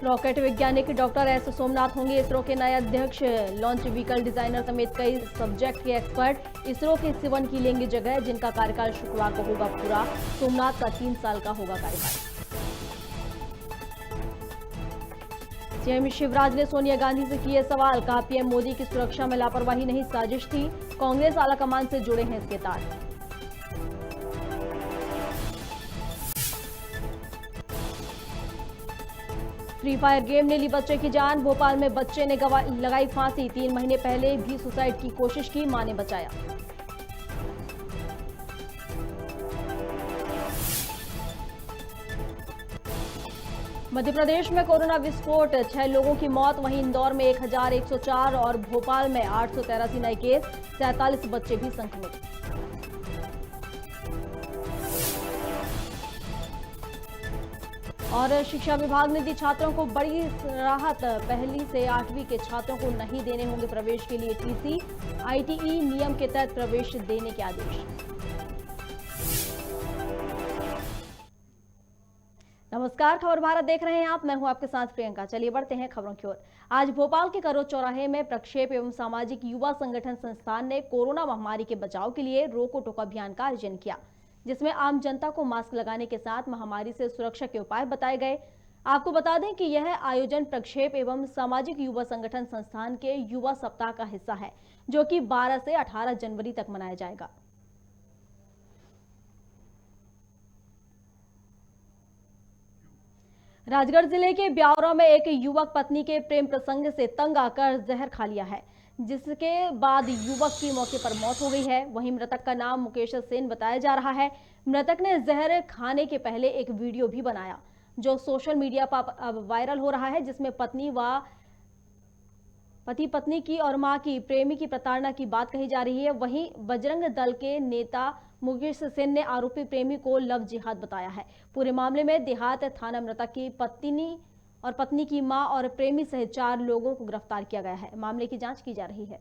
Rocket वैज्ञानिक doctor S Somnath होंगे इसरो के नए अध्यक्ष। लॉन्च व्हीकल डिजाइनर समेत कई सब्जेक्ट के एक्सपर्ट इसरो के सिवन की लेंगे जगह, जिनका कार्यकाल शुक्रवार को होगा पूरा। सोमनाथ का 3 साल का होगा कार्यकाल। सीएम शिवराज ने सोनिया गांधी से किए सवाल, कहा पीएम मोदी की सुरक्षा में लापरवाही नहीं साजिश थी। कांग्रेस आलाकमान से जुड़े हैं इसके तार। फ्री फायर गेम ने ली बच्चे की जान। भोपाल में बच्चे ने लगाई फांसी। 3 महीने पहले भी सुसाइड की कोशिश की, मां ने बचाया। मध्य प्रदेश में कोरोना विस्फोट, 6 लोगों की मौत। वहीं इंदौर में 1104 और भोपाल में 883 नए केस, 47 बच्चे भी संक्रमित। और शिक्षा विभाग ने दी छात्रों को बड़ी राहत, 1ली से 8वीं के छात्रों को नहीं देने होंगे प्रवेश के लिए टीसी। आईटीई नियम के तहत प्रवेश देने के आदेश। नमस्कार, खबर भारत देख रहे हैं आप। मैं हूं आपके साथ प्रियंका। चलिए बढ़ते हैं खबरों की ओर। आज भोपाल के करोज चौराहे में प्रक्षेप एवं सामाजिक युवा संगठन संस्थान ने कोरोना महामारी के बचाव के लिए रोको टोको अभियान का आयोजन किया, जिसमें आम जनता को मास्क लगाने के साथ महामारी से सुरक्षा के उपाय बताए गए। आपको बता दें कि यह आयोजन प्रक्षेप एवं सामाजिक युवा संगठन संस्थान के युवा सप्ताह का हिस्सा है, जो कि 12 से 18 जनवरी तक मनाया जाएगा। राजगढ़ जिले के ब्यावरा में एक युवक पत्नी के प्रेम प्रसंग से तंग आकर जहर खा लिया है, जिसके बाद युवक की मौके पर मौत हो गई है। वहीं मृतक का नाम मुकेश सेन बताया जा रहा है। मृतक ने जहर खाने के पहले एक वीडियो भी बनाया, जो सोशल मीडिया पर अब वायरल हो रहा है, जिसमें पति पत्नी की और मां की प्रेमी की प्रताड़ना की बात कही जा रही है। वहीं बजरंग दल के नेता मुकेश सेन ने आरोपी प्रेमी को लव जिहाद बताया है। पूरे मामले में देहात थाना मृतक की पत्नी की मां और प्रेमी सहित 4 लोगों को गिरफ्तार किया गया है। मामले की जांच की जा रही है।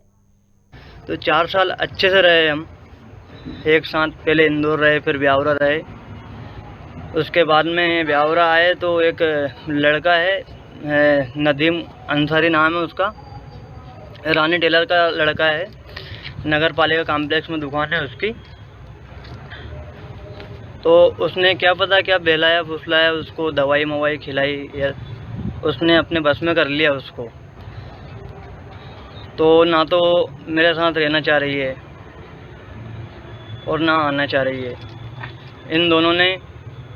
तो 4 साल अच्छे से रहे हम, एक साथ पहले इंदौर रहे, फिर ब्यावरा रहे। उसके बाद में ब्यावरा आए तो एक लड़का है, नदीम अंसारी नाम है उसका, रानी टेलर का लड़का है। नगर पालिका कॉम्प्लेक्स में दुकान है उसकी। तो उसने क्या पता क्या बहलाया फुसलाया उसको, दवाई मवाई खिलाई, या उसने अपने बस में कर लिया उसको। तो ना तो मेरे साथ रहना चाह रही है और ना आना चाह रही है। इन दोनों ने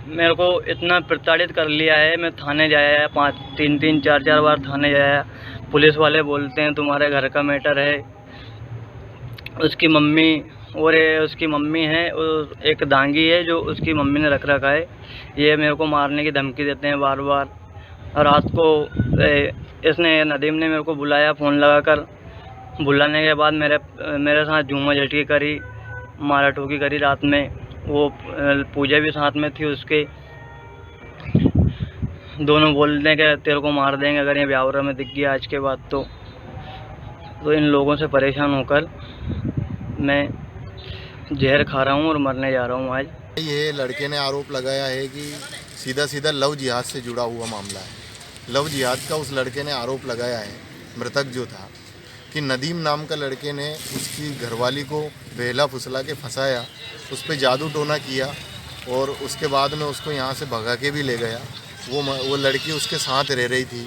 मेरे को इतना प्रताड़ित कर लिया है। मैं थाने जाया, 3-4 बार थाने जाया। पुलिस वाले बोलते हैं तुम्हारे घर का मैटर है। उसकी मम्मी और उसकी मम्मी है और एक दांगी है जो उसकी मम्मी ने रख रखा है। ये मेरे को मारने की धमकी देते हैं बार बार। रात को इसने नदीम ने मेरे को बुलाया, फ़ोन लगाकर। बुलाने के बाद मेरे साथ झूमा झटकी करी, मारा ठोकी करी रात में। वो पूजा भी साथ में थी उसके। दोनों बोलने के तेरे को मार देंगे अगर ये ब्यावरा में दिख गया आज के बाद। तो इन लोगों से परेशान होकर मैं जहर खा रहा हूँ और मरने जा रहा हूँ आज। ये लड़के ने आरोप लगाया है कि सीधा लव जिहाद से जुड़ा हुआ मामला है। लव जिहाद का उस लड़के ने आरोप लगाया है, मृतक जो था, कि नदीम नाम का लड़के ने उसकी घरवाली को बहला फुसला के फंसाया, उस पर जादू टोना किया और उसके बाद में उसको यहाँ से भगा के भी ले गया। वो लड़की उसके साथ रह रही थी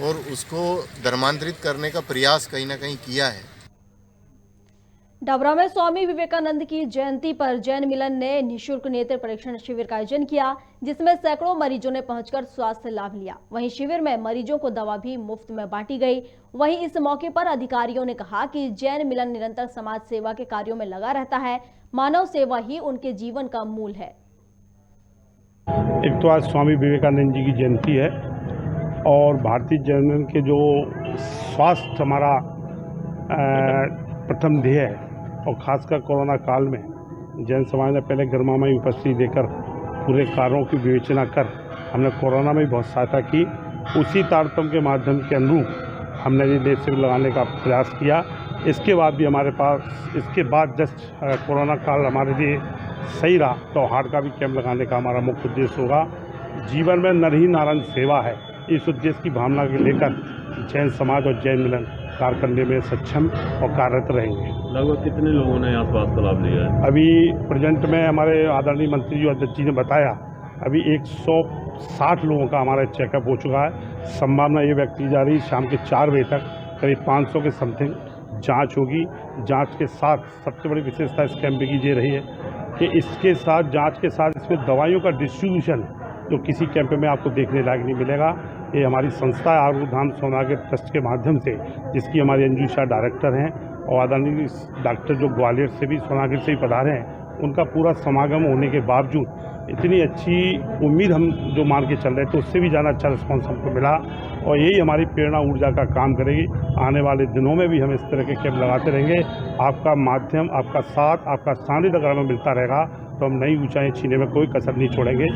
और उसको धर्मांतरित करने का प्रयास कहीं ना कहीं किया है। डबरा में स्वामी विवेकानंद की जयंती पर जैन मिलन ने निःशुल्क नेत्र परीक्षण शिविर का आयोजन किया, जिसमें सैकड़ों मरीजों ने पहुंचकर स्वास्थ्य लाभ लिया। वहीं शिविर में मरीजों को दवा भी मुफ्त में बांटी गई। वहीं इस मौके पर अधिकारियों ने कहा कि जैन मिलन निरंतर समाज सेवा के कार्यों में लगा रहता है। मानव सेवा ही उनके जीवन का मूल है। एक तो आज स्वामी विवेकानंद जी की जयंती है और भारतीय जैन मिलन के जो स्वास्थ्य हमारा प्रथम ध्येय है, और ख़ासकर कोरोना काल में जैन समाज ने पहले गर्मामयी उपस्थिति देकर पूरे कार्यों की विवेचना कर हमने कोरोना में भी बहुत सहायता की। उसी तारतम्य के माध्यम के अनुरूप हमने ये नेत्र शिविर लगाने का प्रयास किया। इसके बाद भी हमारे पास, इसके बाद जस्ट कोरोना काल हमारे लिए सही रहा तो हार्ट का भी कैंप लगाने का हमारा मुख्य उद्देश्य होगा। जीवन में नर ही नारायण सेवा है इस उद्देश्य की भावना के लेकर जैन समाज और जैन मिलन कार्य करने में सक्षम और कार्यरत रहेंगे। लगभग कितने लोगों ने यहाँ स्वास्थ्य का लाभ लिया है? अभी प्रेजेंट में हमारे आदरणीय मंत्री जी अध्यक्ष जी ने बताया, अभी 160 लोगों का हमारा चेकअप हो चुका है। संभावना ये व्यक्त की जा रही है शाम के 4 बजे तक करीब 500 के समथिंग जांच होगी। जांच के साथ सबसे बड़ी विशेषता इस कैंप की ये रही है कि इसके साथ जांच के साथ इसमें दवाइयों का डिस्ट्रीब्यूशन जो किसी कैंप में आपको देखने लायक नहीं मिलेगा। ये हमारी संस्था आरोग्य धाम सोनागिर ट्रस्ट के माध्यम से, जिसकी हमारी अंजू शाह डायरेक्टर हैं और आदरणीय डॉक्टर जो ग्वालियर से भी सोनागिर से ही पधारे हैं, उनका पूरा समागम होने के बावजूद इतनी अच्छी उम्मीद हम जो मान के चल रहे थे उससे भी ज़्यादा अच्छा रिस्पॉन्स हमको मिला और यही हमारी प्रेरणा ऊर्जा का काम करेगी। आने वाले दिनों में भी हम इस तरह के कैंप लगाते रहेंगे। आपका माध्यम, आपका साथ, आपका सानिध्य अगर हमें मिलता रहेगा तो हम नई ऊंचाई छीने में कोई कसर नहीं छोड़ेंगे।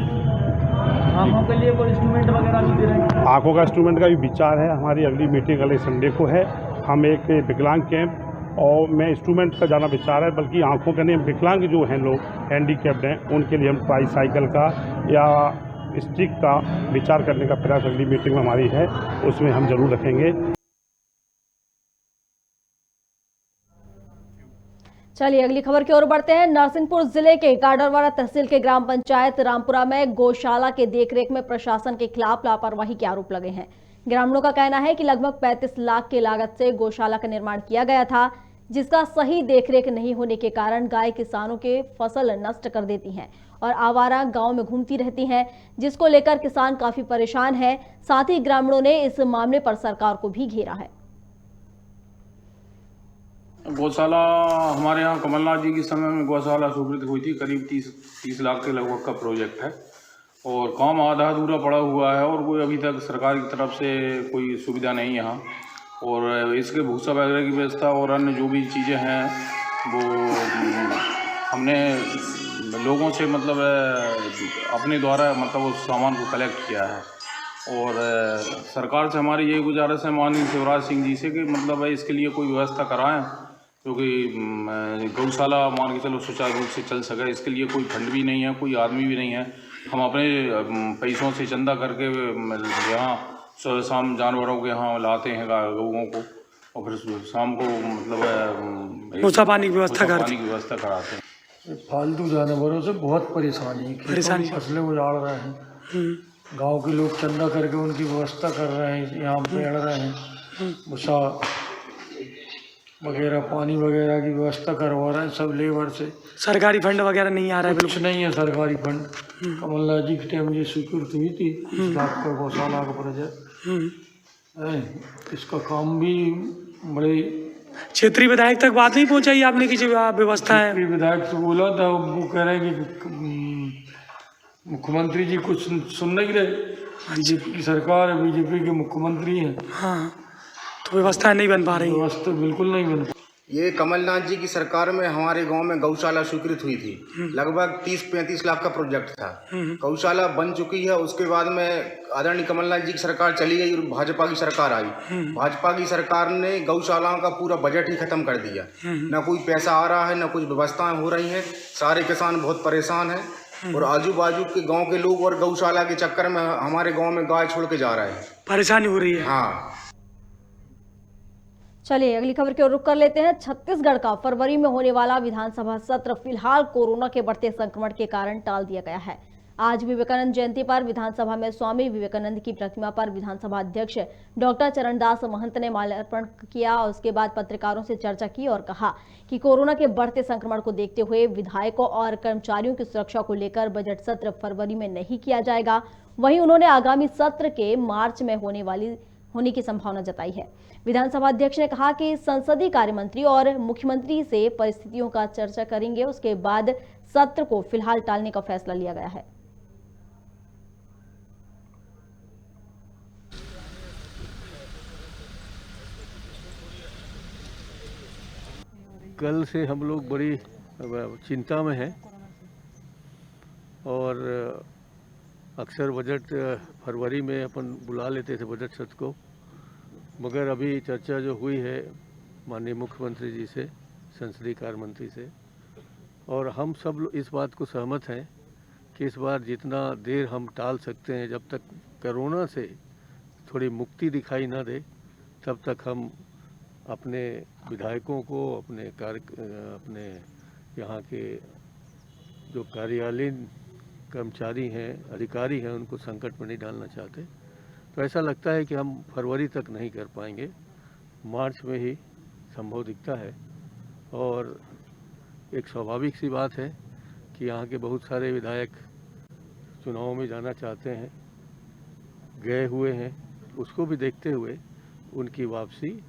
आँखों के लिए कोई इंस्ट्रूमेंट वगैरह भी दे रहे हैं? आँखों का इंस्ट्रूमेंट का भी विचार है। हमारी अगली मीटिंग अगले संडे को है। हम एक विकलांग कैंप और मैं इंस्ट्रूमेंट का जाना विचार है, बल्कि आँखों के नहीं विकलांग जो हैं लोग हैंडीकैप्ड हैं उनके लिए हम ट्राईसाइकिल का या स्टिक का विचार करने का प्रयास अगली मीटिंग में हमारी है, उसमें हम जरूर रखेंगे। चलिए अगली खबर की ओर बढ़ते हैं। नरसिंहपुर जिले के गाडरवाड़ा तहसील के ग्राम पंचायत रामपुरा में गौशाला के देखरेख में प्रशासन के खिलाफ लापरवाही के आरोप लगे हैं। ग्रामीणों का कहना है कि लगभग 35 लाख की लागत से गौशाला का निर्माण किया गया था, जिसका सही देखरेख नहीं होने के कारण गाय किसानों के फसल नष्ट कर देती हैं और आवारा गांव में घूमती रहती हैं, जिसको लेकर किसान काफी परेशान है। साथ ही ग्रामीणों ने इस मामले पर सरकार को भी घेरा है। गौशाला हमारे यहाँ कमलनाथ जी के समय में गौशाला स्वीकृत हुई थी। करीब 30 लाख के लगभग का प्रोजेक्ट है और काम आधा अधूरा पड़ा हुआ है और कोई अभी तक सरकार की तरफ से कोई सुविधा नहीं है यहाँ। और इसके भूसा वगैरह की व्यवस्था और अन्य जो भी चीज़ें हैं वो हमने लोगों से मतलब अपने द्वारा मतलब उस सामान को कलेक्ट किया है। और सरकार से हमारी यही गुजारिश है माननीय शिवराज सिंह जी से कि मतलब इसके लिए कोई व्यवस्था कराएं, क्योंकि गौशाला मान के चलो सुचारू रूप से चल सके। इसके लिए कोई फंड भी नहीं है, कोई आदमी भी नहीं है। हम अपने पैसों से चंदा करके यहाँ सुबह शाम जानवरों के यहाँ लाते हैं गौओं को और फिर शाम को मतलब भूसा पानी की व्यवस्था कराते हैं। फालतू जानवरों से बहुत परेशानी फसलें उजाड़ रहे हैं। गांव के लोग चंदा करके उनकी व्यवस्था कर रहे हैं, यहाँ पेड़ रहे हैं, भूसा वगैरह पानी वगैरह की व्यवस्था करवा रहे हैं सब लेबर से। सरकारी फंड वगैरह नहीं आ रहा है? कुछ नहीं है सरकारी फंड। कमलनाथ जी के टाइम ये स्वीकृत हुई थी 30 लाख का गौशाला का प्रोजेक्ट। इसका काम भी बड़े क्षेत्रीय विधायक तक बात नहीं पहुंचाई आपने की जो व्यवस्था है? विधायक से बोला था, वो कह रहे हैं कि मुख्यमंत्री जी कुछ सुन नहीं रहे। बीजेपी की सरकार है, बीजेपी के मुख्यमंत्री हैं। हाँ, तो व्यवस्था नहीं बन पा रही। व्यवस्था बिल्कुल नहीं बन पा। ये कमलनाथ जी की सरकार में हमारे गांव में गौशाला स्वीकृत हुई थी। लगभग 30-35 लाख का प्रोजेक्ट था। गौशाला बन चुकी है। उसके बाद में आदरणीय कमलनाथ जी की सरकार चली गई और भाजपा की सरकार आई। भाजपा की सरकार ने गौशालाओं का पूरा बजट ही खत्म कर दिया। न कोई पैसा आ रहा है, न कुछ व्यवस्थाएं हो रही हैं। सारे किसान बहुत परेशान हैं और आजू बाजू के गाँव के लोग और गौशाला के चक्कर में हमारे गाँव में गाय छोड़ के जा रहे हैं। परेशानी हो रही है। हाँ, चलिए अगली खबर की ओर रुख कर लेते हैं। छत्तीसगढ़ का फरवरी में होने वाला विधानसभा सत्र फिलहाल कोरोना के बढ़ते संक्रमण के कारण टाल दिया गया है। आज विवेकानंद जयंती पर विधानसभा में स्वामी विवेकानंद की प्रतिमा पर विधानसभा अध्यक्ष डॉक्टर चरणदास महंत ने माल्यार्पण किया और उसके बाद पत्रकारों से चर्चा की और कहा कि कोरोना के बढ़ते संक्रमण को देखते हुए विधायकों और कर्मचारियों की सुरक्षा को लेकर बजट सत्र फरवरी में नहीं किया जाएगा। वहीं उन्होंने आगामी सत्र के मार्च में होने की संभावना जताई है। विधानसभा अध्यक्ष ने कहा कि संसदीय कार्य मंत्री और मुख्यमंत्री से परिस्थितियों का चर्चा करेंगे, उसके बाद सत्र को फिलहाल टालने का फैसला लिया गया है। कल से हम लोग बड़ी चिंता में हैं और अक्सर बजट फरवरी में अपन बुला लेते थे बजट सत्र को, मगर अभी चर्चा जो हुई है माननीय मुख्यमंत्री जी से, संसदीय कार्य मंत्री से, और हम सब लोग इस बात को सहमत हैं कि इस बार जितना देर हम टाल सकते हैं, जब तक कोरोना से थोड़ी मुक्ति दिखाई ना दे तब तक हम अपने विधायकों को, अपने यहाँ के जो कार्यालयीन कर्मचारी हैं, अधिकारी हैं, उनको संकट में नहीं डालना चाहते। तो ऐसा लगता है कि हम फरवरी तक नहीं कर पाएंगे, मार्च में ही संभव दिखता है। और एक स्वाभाविक सी बात है कि यहाँ के बहुत सारे विधायक चुनाव में जाना चाहते हैं, गए हुए हैं। उसको भी देखते हुए उनकी वापसी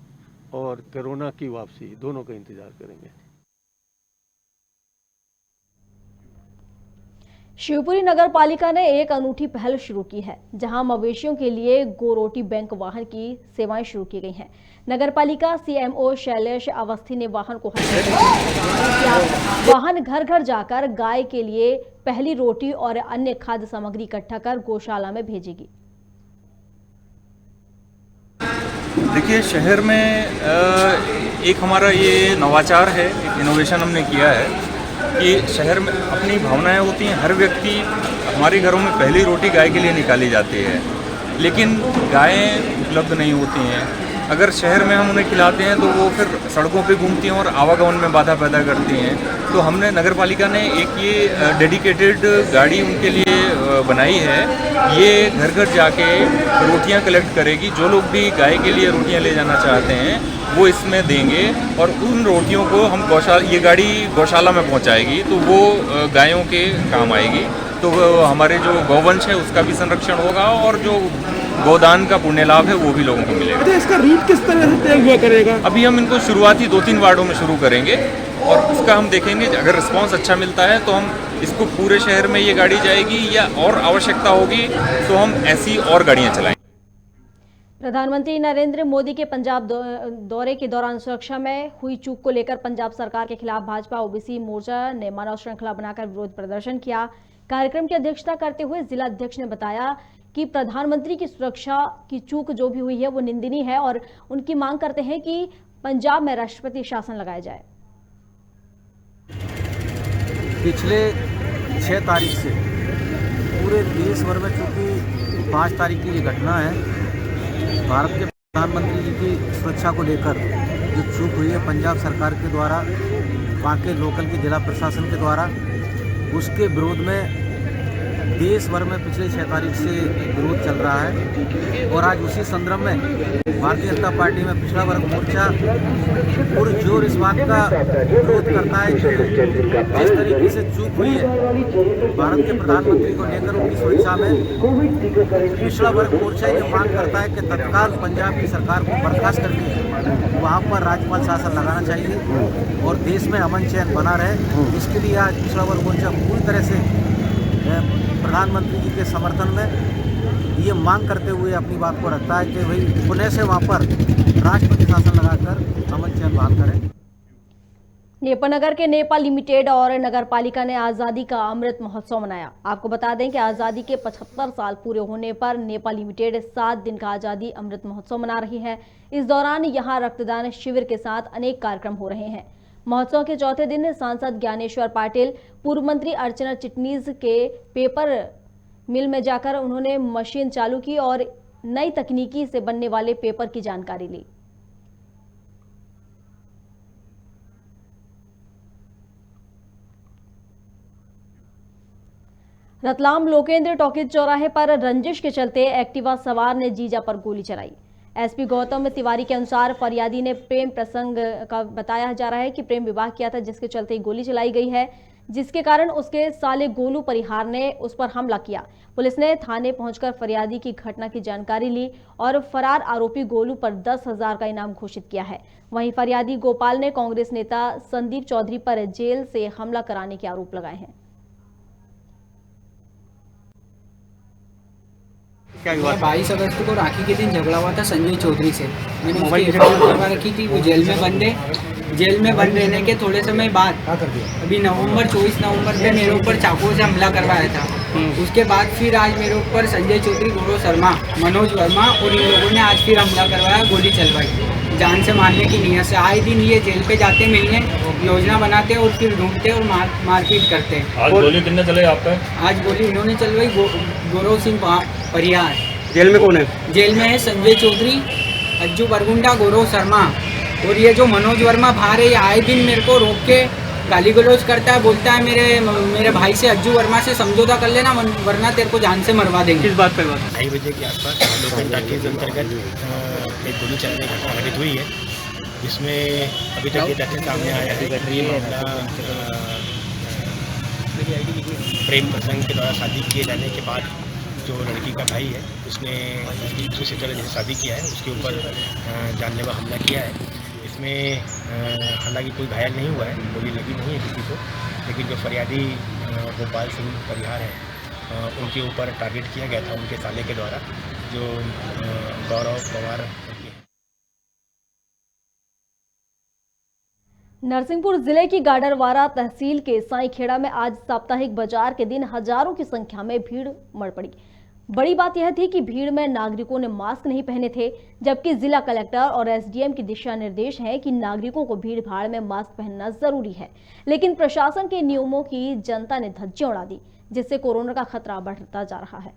और कोरोना की वापसी दोनों का इंतजार करेंगे। शिवपुरी नगर पालिका ने एक अनूठी पहल शुरू की है, जहां मवेशियों के लिए गोरोटी बैंक वाहन की सेवाएं शुरू की गई हैं। नगर पालिका सीएमओ शैलेश अवस्थी ने वाहन को वाहन घर घर जाकर गाय के लिए पहली रोटी और अन्य खाद्य सामग्री इकट्ठा कर गौशाला में भेजेगी। देखिए, शहर में एक हमारा ये नवाचार है, एक इनोवेशन हमने किया है कि शहर में अपनी भावनाएं होती हैं। हर व्यक्ति, हमारे घरों में पहली रोटी गाय के लिए निकाली जाती है, लेकिन गायें उपलब्ध नहीं होती हैं। अगर शहर में हम उन्हें खिलाते हैं तो वो फिर सड़कों पे घूमती हैं और आवागमन में बाधा पैदा करती हैं। तो हमने नगर पालिका ने एक ये डेडिकेटेड गाड़ी उनके लिए बनाई है। ये घर घर जाके रोटियां कलेक्ट करेगी। जो लोग भी गाय के लिए रोटियां ले जाना चाहते हैं वो इसमें देंगे और उन रोटियों को हम ये गाड़ी गौशाला में पहुंचाएगी, तो वो गायों के काम आएगी। तो हमारे जो गौवंश है उसका भी संरक्षण होगा और जो गोदान का पुण्य लाभ है वो भी लोगों को मिलेगा। अच्छा, इसका रूट किस तरह से तय हुआ करेगा? अभी हम इनको शुरुआती 2-3 वार्डों में शुरू करेंगे और उसका हम देखेंगे। अगर रिस्पांस अच्छा मिलता है तो हम इसको पूरे शहर में ये गाड़ी जाएगी, या और आवश्यकता होगी तो हम ऐसी और गाड़ियाँ चलाएंगे। प्रधानमंत्री नरेंद्र मोदी के पंजाब दौरे के दौरान सुरक्षा में हुई चूक को लेकर पंजाब सरकार के खिलाफ भाजपा ओबीसी मोर्चा ने मानव श्रृंखला बनाकर विरोध प्रदर्शन किया। कार्यक्रम की अध्यक्षता करते हुए जिला अध्यक्ष ने बताया कि प्रधानमंत्री की सुरक्षा की चूक जो भी हुई है वो निंदनीय है और उनकी मांग करते हैं कि पंजाब में राष्ट्रपति शासन लगाया जाए। पिछले 6 तारीख से पूरे देश भर में, चूँकि 5 तारीख की ये घटना है, भारत के प्रधानमंत्री जी की सुरक्षा को लेकर जो चूक हुई है पंजाब सरकार के द्वारा, वहाँ के लोकल के जिला प्रशासन के द्वारा, उसके विरोध में देश भर में पिछले 6 तारीख से विरोध चल रहा है। और आज उसी संदर्भ में भारतीय जनता पार्टी में पिछड़ा वर्ग मोर्चा पुरजोर इस बात का विरोध करता है कि जिस तरीके से चूक हुई है भारत के प्रधानमंत्री को लेकर उनकी सुरक्षा में, पिछड़ा वर्ग मोर्चा ये मांग करता है कि तत्काल पंजाब की सरकार को बर्खास्त करके वहाँ पर राज्यपाल शासन लगाना चाहिए और देश में अमन चैन बना रहे। इसके लिए आज पिछड़ा वर्ग मोर्चा पूरी तरह से प्रधानमंत्री जी के समर्थन में ये मांग करते हुए अपनी बात को रखता है कि भाई पुणे से वहाँ पर राष्ट्रपति शासन लगाकर अमन चैन बहाल करें। नेपानगर के नेपा लिमिटेड और नगर पालिका ने आज़ादी का अमृत महोत्सव मनाया। आपको बता दें कि आज़ादी के 75 साल पूरे होने पर नेपा लिमिटेड 7 दिन का आज़ादी अमृत महोत्सव मना रही है। इस दौरान यहां रक्तदान शिविर के साथ अनेक कार्यक्रम हो रहे हैं। महोत्सव के चौथे दिन सांसद ज्ञानेश्वर पाटिल, पूर्व मंत्री अर्चना चिटनीस के पेपर मिल में जाकर उन्होंने मशीन चालू की और नई तकनीकी से बनने वाले पेपर की जानकारी ली। रतलाम लोकेंद्र टॉकीज चौराहे पर रंजिश के चलते एक्टिवा सवार ने जीजा पर गोली चलाई। एसपी गौतम तिवारी के अनुसार फरियादी ने प्रेम प्रसंग का बताया जा रहा है कि प्रेम विवाह किया था, जिसके चलते गोली चलाई गई है, जिसके कारण उसके साले गोलू परिहार ने उस पर हमला किया। पुलिस ने थाने पहुंचकर फरियादी की घटना की जानकारी ली और फरार आरोपी गोलू पर 10,000 का इनाम घोषित किया है। वहीं फरियादी गोपाल ने कांग्रेस नेता संदीप चौधरी पर जेल से हमला कराने के आरोप लगाए हैं। 22 अगस्त को राखी के दिन झगड़ा हुआ था संजय चौधरी से। मैंने उसकी एफआईआर करवा रखी थी। वो जेल में बंद है। जेल में बंद रहने के थोड़े समय बाद अभी 24 नवंबर पे मेरे ऊपर चाकू से हमला करवाया था। उसके बाद फिर आज मेरे ऊपर संजय चौधरी, गौरव शर्मा, मनोज वर्मा और इन लोगों ने आज फिर हमला करवाया, गोली चलवाई जान से मारने की नीयत से। आए दिन ये जेल पे जाते, मिलने योजना बनाते और फिर ढूंढते और मारपीट करते। आज गोली कितने चले आप पे? आज गोली इन्होंने चलवाई, गौरव सिंह परिहार जेल में कौन है? जेल में है संजय चौधरी, अज्जू बरगुंडा, गौरव शर्मा और ये जो मनोज वर्मा बाहर है, ये आए दिन मेरे को रोक के गाली गलौज करता है, बोलता है मेरे भाई से अज्जू वर्मा से समझौता कर लेना वरना तेरे को जान से मरवा देंगे। किस बात पर बात? 2:30 बजे के आसपास लोकल के अंतर्गत एक गोली चलने की घटना घटित हुई है, जिसमें अभी तक ये तथ्य सामने आया है कि ये मामला प्रेम प्रसंग के द्वारा शादी किए जाने के बाद जो लड़की का भाई है उसने दूसरी सिस्टर जैसे शादी किया है उसके ऊपर जानलेवा हमला किया है। इसमें हालांकि कोई घायल नहीं हुआ है, गोली लगी नहीं है किसी को, लेकिन जो फरियादी गोपाल सिंह परिहार है उनके ऊपर टारगेट किया गया था उनके साले के द्वारा, जो गौरव पवार। नरसिंहपुर जिले की गाडरवारा तहसील के साईखेड़ा में आज साप्ताहिक बाजार के दिन हजारों की संख्या में भीड़ उमड़ पड़ी। बड़ी बात यह थी कि भीड़ में नागरिकों ने मास्क नहीं पहने थे, जबकि जिला कलेक्टर और एसडीएम के दिशा निर्देश हैं कि नागरिकों को भीड़ भाड़ में मास्क पहनना जरूरी है, लेकिन प्रशासन के नियमों की जनता ने धज्जियां उड़ा दी, जिससे कोरोना का खतरा बढ़ता जा रहा है।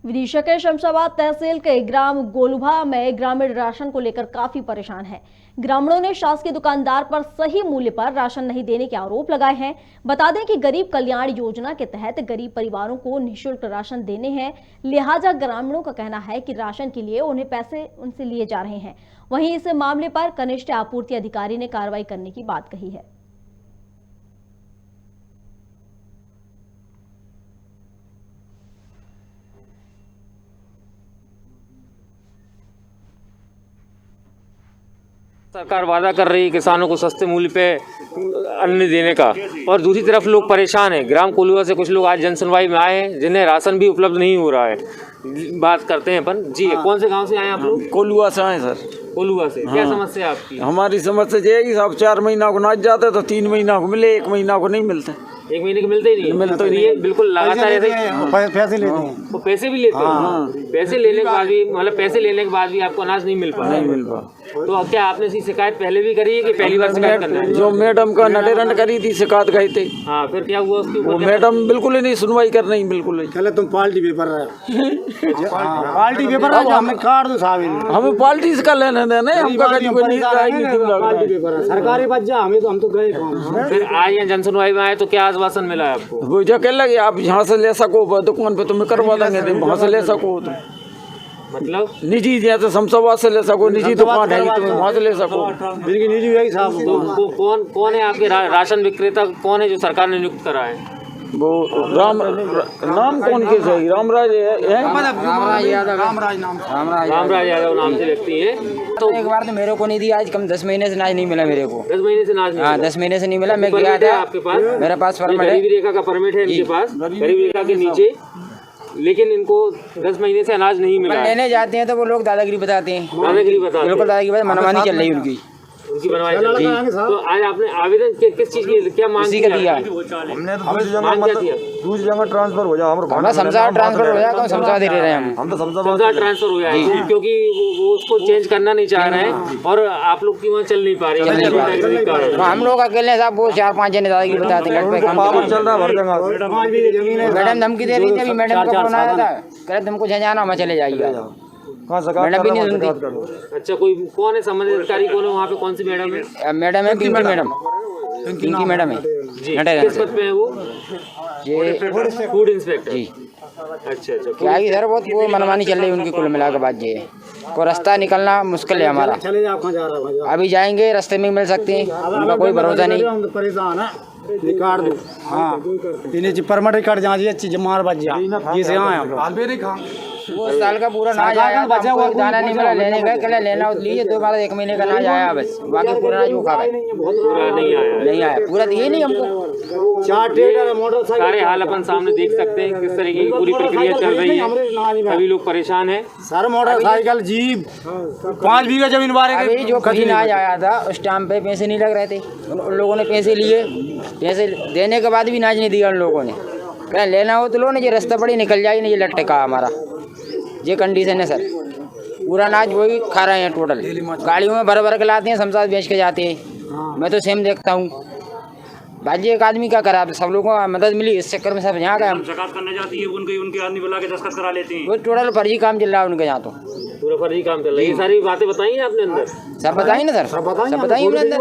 विदिशा के शमशाबाद तहसील के ग्राम गोलुभा में ग्रामीण राशन को लेकर काफी परेशान है। ग्रामीणों ने शासकीय दुकानदार पर सही मूल्य पर राशन नहीं देने के आरोप लगाए हैं। बता दें कि गरीब कल्याण योजना के तहत गरीब परिवारों को निःशुल्क राशन देने हैं, लिहाजा ग्रामीणों का कहना है कि राशन के लिए उन्हें पैसे उनसे लिए जा रहे हैं। वहीं इस मामले पर कनिष्ठ आपूर्ति अधिकारी ने कार्रवाई करने की बात कही है। सरकार वादा कर रही है किसानों को सस्ते मूल्य पे अन्न देने का, और दूसरी तरफ लोग परेशान हैं। ग्राम कोलुआ से कुछ लोग आज जन सुनवाई में आए हैं जिन्हें राशन भी उपलब्ध नहीं हो रहा है। बात करते हैं अपन जी। कौन से गांव से आए आप लोग? कोलुआ से आए सर। कोलुआ से। क्या समस्या है आपकी? हमारी समस्या ये है आप 4 महीना को ना जाते तो 3 महीना को मिले, 1 महीना को नहीं मिलते। 1 महीने के मिलते ही नहीं? मिलते ही नहीं, बिल्कुल लगातार ऐसे पैसे लेते हैं। वो पैसे भी लेते हैं? पैसे लेने के बाद भी, मतलब पैसे लेने के बाद भी आपको अनाज नहीं मिल पा? नहीं मिल पा। तो क्या आपने इसकी शिकायत पहले भी करी है कि पहली बार शिकायत करना है? जो मैडम का नटेरंट करी थी शिकायत गए थे। हाँ, फिर क्या हुआ उसके ऊपर? मैडम बिल्कुल ही नहीं सुनवाई कर रही, बिल्कुल ही। चले तुम पार्टी पेपर रहे पार्टी पेपर हमें काट दो साहब, हमें पार्टी से का लेने देना, हमका कभी कोई नहीं सरकारी बच्चा हमें तो हम तो गए। फिर आज यहाँ जन सुनवाई में आए तो क्या आश्वासन मिला है आपको? वो जो कह लगे आप यहाँ से ले सको दुकान पे तुम्हें करवा देंगे, वहाँ से ले सको तो मतलब निजी जैसे शमशाबाद से ले सको, निजी दुकान है तुम्हें वहाँ से ले सको। निजी है साहब। तो कौन है आपके राशन विक्रेता, कौन है जो सरकार ने नियुक्त करा है? वो नाम कौन के सही? रामराज रामराज यादव नाम से व्यक्ति है। तो एक बार तो मेरे को नहीं दिया, आज कम 10 महीने से अनाज नहीं मिला मेरे को। 10 महीने से अनाज? हाँ, 10 महीने से नहीं मिला। मैं गया था, आपके पास? मेरे पास परमिट है, गरीबी रेखा का परमिट है इनके पास, गरीबी रेखा के नीचे, लेकिन इनको 10 महीने से अनाज नहीं मिला। लेने जाते हैं तो वो लोग दादागिरी बताते हैं। दादागिरी बताते हैं? बिल्कुल दादागिरी, मनमानी चल रही है उनकी। बनवाई चल रही है। तो आज आपने आवेदन किस चीज की, क्या मांग का दिया? हमने दूसरी जगह ट्रांसफर हो जाए, हमारा शमशाबाद ट्रांसफर हो जाए, शमशाबाद दे रहे हैं हम तो शमशाबाद ट्रांसफर हो जाए, क्योंकि वो उसको चेंज करना नहीं चाह रहे हैं और आप लोग की वहाँ चल नहीं पा रही। हम लोग अकेले साहब वो 4-5 जने दादागिरी बताते हैं। मैडम धमकी दे रही थी, अभी मैडम का फोन आया था, कह रहे तुमको जाना, मैं चले जाइएगा। मैडम भी नहीं सुनती। अच्छा, कौन है संबंधित अधिकारी, कौन है वहाँ पे? कौन सी मैडम है? मैडम है पिंकी मैडम, पिंकी मैडम है जी। किस पद पे है वो? ये फूड इंस्पेक्टर जी। अच्छा। क्या है सर, बहुत वो मनमानी चल रही है उनकी। कुल मिला के बात ये है, को रास्ता निकलना मुश्किल है हमारा। अभी जाएंगे रास्ते में मिल सकते हैं, उनका कोई भरोसा नहीं। परेशान है, निकाल दो। हाँ, इन्हें परमिट कट जाए, चीज मार बच जाए, ये से आए हम लोग। वो साल का पूरा नाज आया, दाना नहीं मिला, लेने गए, कल लेना लीजिए, 2 बार 1 महीने का नाज आया बस, बाकी पूरा नाज वो खा गए। नहीं आया पूरा दिए नहीं हमको। 4 ट्रैक्टर है, मोटरसाइकिल। सारे हाल अपन सामने देख सकते हैं किस तरीके की पूरी प्रक्रिया चल रही है, सभी लोग परेशान हैं। सर मोटरसाइकिल जीप 5 बीघा जमीन बारे अभी जो कहीं आज आया था उस टाइम पे पैसे नहीं लग रहे थे, उन लोगों ने पैसे लिए, पैसे देने के बाद भी नाज नहीं दिया उन लोगों ने। कह लेना हो तो लो, नहीं ये रास्ता पड़ी निकल जाए, नहीं ये लट्टे का हमारा ये कंडीशन है सर। पूरा नाज वही खा रहे हैं टोटल, गाड़ियों में भर भर के लाते हैं, शमशाद बेच के जाते हैं। मैं तो सेम देखता हूँ भाजी, एक आदमी क्या करा, सब लोगों को मदद मिली, इस चक्कर में सब यहाँ गए। शिकायत करने जाती है उनके आदमी बुला के दस्तखत करा लेते हैं। वो टोटल फर्जी काम चल रहा है उनके यहाँ, तो पूरा फर्जी काम चल रहा है। ये सारी बातें बताई हैं आपने अंदर? सब बताइए ना सर, सब बताइए अपने अंदर।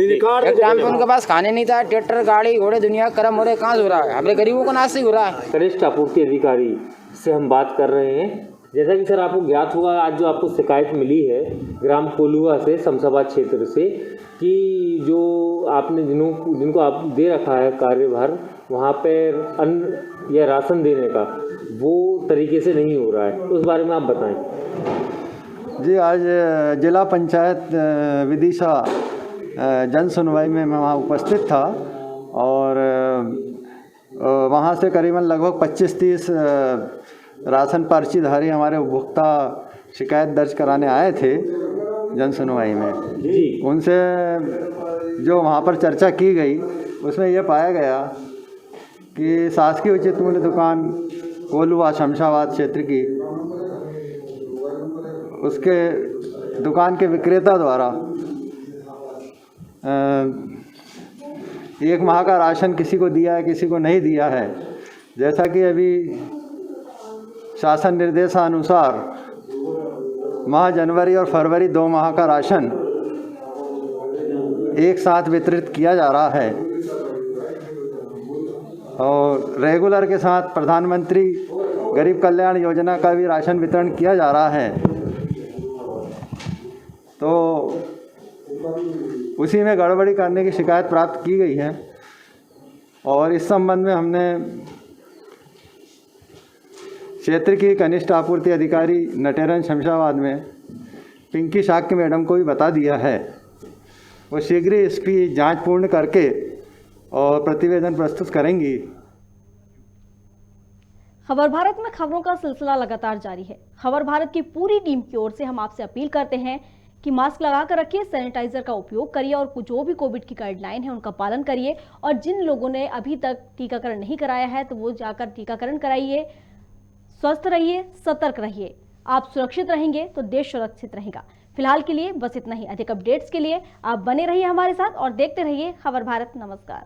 एक टाइम पे उनके पास खाने नहीं था, ट्रैक्टर गाड़ी घोड़े दुनिया कर्म हो रहे, कहाँ से हो रहा है, हमारे गरीबों को नाश ही हो रहा है। कनिष्ठ आपूर्ति अधिकारी से हम बात कर रहे हैं। जैसा कि सर आपको ज्ञात होगा, आज जो आपको शिकायत मिली है ग्राम कोलुआ से, शमशाबाद क्षेत्र से, कि जो आपने जिनको आप दे रखा है कार्यभार, वहाँ पर अन्न या राशन देने का वो तरीके से नहीं हो रहा है, उस बारे में आप बताएं। जी, आज जिला पंचायत विदिशा जन सुनवाई में मैं वहाँ उपस्थित था और वहाँ से करीबन लगभग 25-30 राशन पर्चीधारी हमारे उपभोक्ता शिकायत दर्ज कराने आए थे जन सुनवाई में। उनसे जो वहाँ पर चर्चा की गई उसमें यह पाया गया कि शासकीय उचित मूल्य दुकान कोलुआ शमशाबाद क्षेत्र की, उसके दुकान के विक्रेता द्वारा 1 माह का राशन किसी को दिया है, किसी को नहीं दिया है। जैसा कि अभी शासन निर्देशानुसार माह जनवरी और फरवरी 2 माह का राशन एक साथ वितरित किया जा रहा है और रेगुलर के साथ प्रधानमंत्री गरीब कल्याण योजना का भी राशन वितरण किया जा रहा है। तो उसी में गड़बड़ी करने की शिकायत प्राप्त की गई है और इस संबंध में हमने क्षेत्र की कनिष्ठ आपूर्ति अधिकारी नटेरन शमशाबाद में पिंकी शाक्य मैडम को भी बता दिया है। वो शीघ्र ही इसकी जांच पूर्ण करके और प्रतिवेदन प्रस्तुत करेंगी। खबर भारत में खबरों का सिलसिला लगातार जारी है। खबर भारत की पूरी टीम की ओर से हम आपसे अपील करते हैं कि मास्क लगा कर रखिए, सैनिटाइजर का उपयोग करिए और जो भी कोविड की गाइडलाइन है उनका पालन करिए। और जिन लोगों ने अभी तक टीकाकरण नहीं कराया है तो वो जाकर टीकाकरण कराइए। स्वस्थ रहिए, सतर्क रहिए। आप सुरक्षित रहेंगे तो देश सुरक्षित रहेगा। फिलहाल के लिए बस इतना ही। अधिक अपडेट्स के लिए आप बने रहिए हमारे साथ और देखते रहिए खबर भारत। नमस्कार।